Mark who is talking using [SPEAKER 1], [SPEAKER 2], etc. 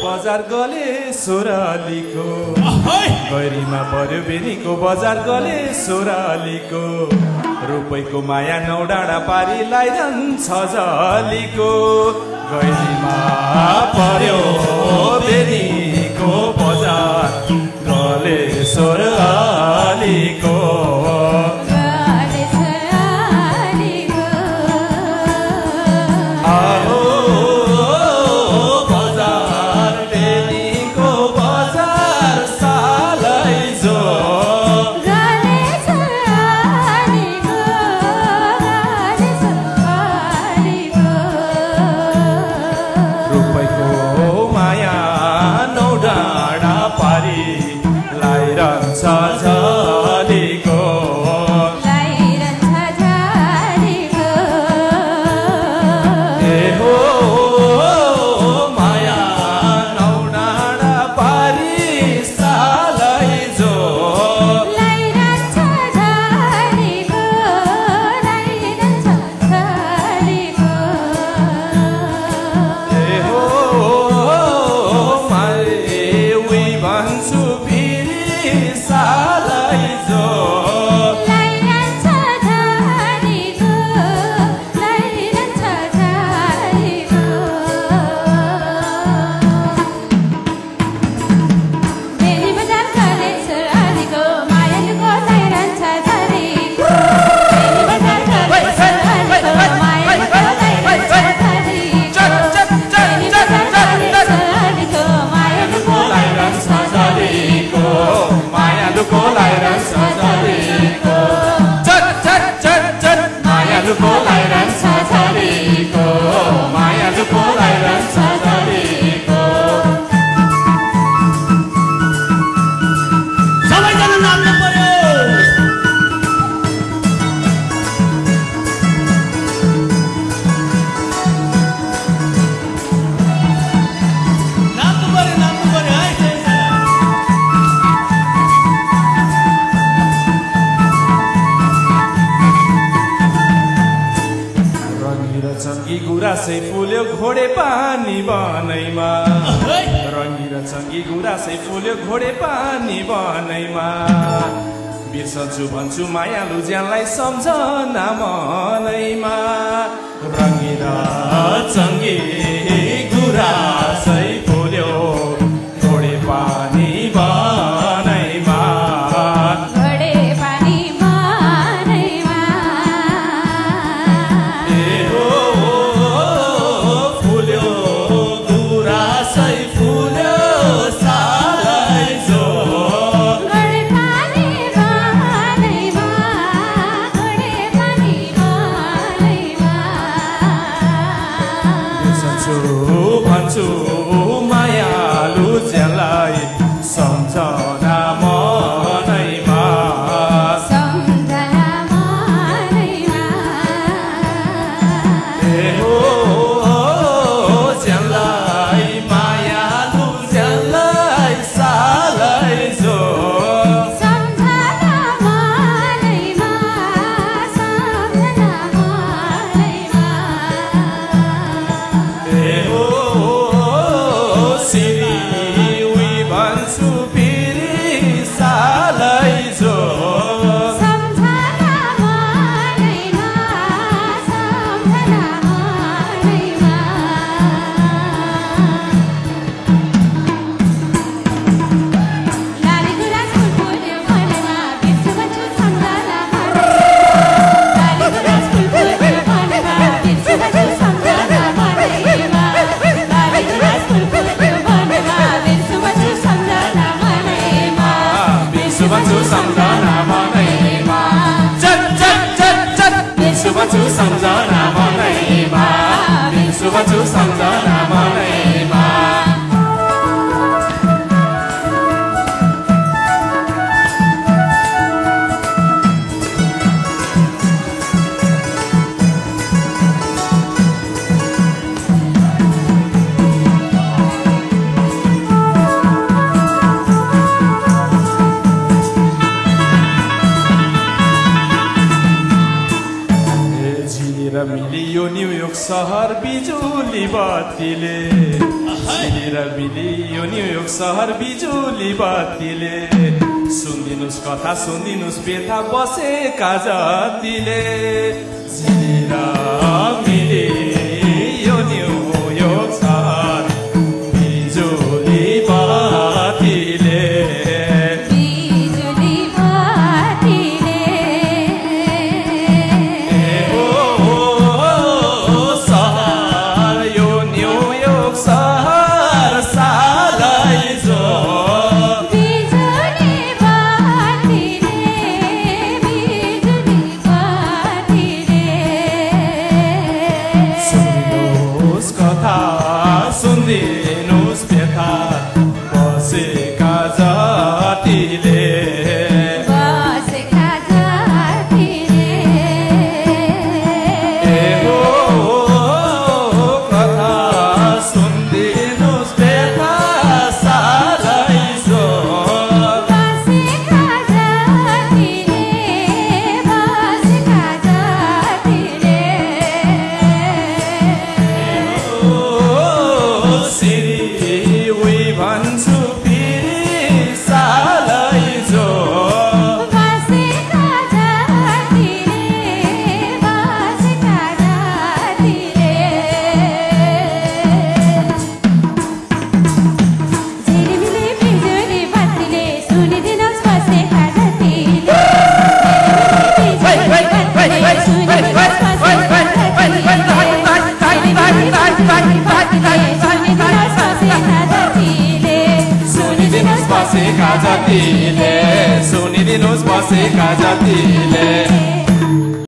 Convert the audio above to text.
[SPEAKER 1] बजार गले सोरालीको गैरीमा पर्यो बेनीको बजार गले सोरालीको रुपैको माया नौ डाँडा पारी लगाइरहन्छ जलीको गैरीमा पर्यो बेनीको बजार गले सोरालीको गुराँसै फुल्यो घोडे पानी बनैमा रङ्गी र चङ्गी गुराँसै फुल्यो घोडे पानी बनैमा बिर्सन्छु भन्छु मायालु ज्यानलाई सम्झना मनैमा रङ्गी र चङ्गी गुराँसै फुल्यो घोडे पानी बनैमा भन्छु मायालु ज्यानलाई सम्झना मनैमा ज्यानलाई मायालु ज्यानलाई सालै जो सम्झना मनैमा बिर्सुबन्छु सम्झना मनैमा मिलियो न्युयोर्क सहर बिजुली बत्तीले झिलेर मिलियो न्युयोर्क सहर बिजुली बत्तीले सुनिदिनुस् कथा सुनिदिनुस् बेथा बसेका जतिले झिलेर मिलियो न्युयोर्क सहर बिजुली बत्तीले सुनिदिनुस् बेथा बसेका जतिले ए हो कथा सुनिदिनुस् बेथा सालै जो भन्छु फेरि सालै जो सुनिदिनुस् बसेका जतिले